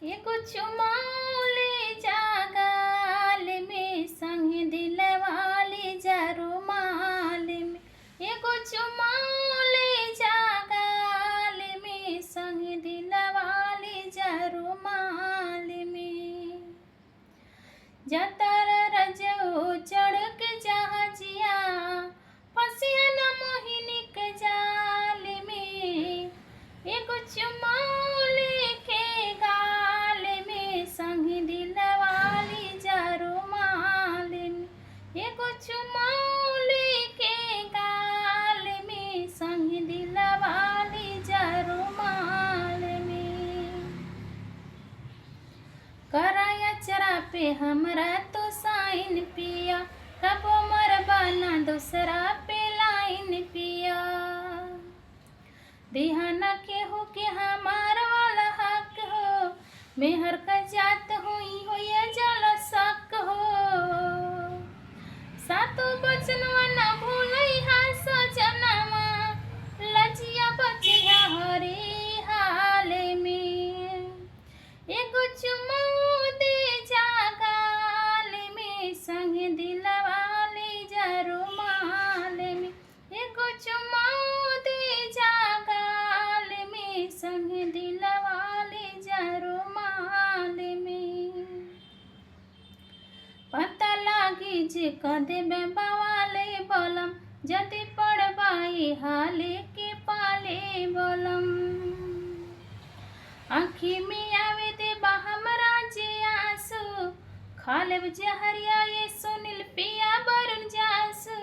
एगो चुमौले जागाल में संग दिलवाली जा रुमाल में। एगो चुमौले जागाल में संग दिलवाली जा रुमाल में। जतर रजो चढ़ के जहाजिया फसिया न मोहिनी के जाल में। एगो चुमौले के गाल में संग दिलवाली जा रुमाल में। एगो चुमौले के गाल में संग दिलवाली जा रुमाल में। कराया चरा पे हमरा तो साइन पिया, कबो मरबाना दूसरा पे लाइन पिया। दिहाना के हो के हमार वाला हक हो, मेहर का जात हुई हो या जल सक हो। सातो बचनवा न भूलई हा सजनवा, लजिया बचिया हरे हाल में। एगो चुमौ दे जागाल में संग दिलवाली जा रुमाल में। एगो चुमौ दे जागाल में संग दिलवाली जा रुमाल में। पता लागी जे कदेबे बवाले बलम, जदि पड़बाई हाले के पाले बलम। आँखी में आवे दे हमरा जे आंसू, खा लेब जहरिया ये सुनील पिया बरुण जासू।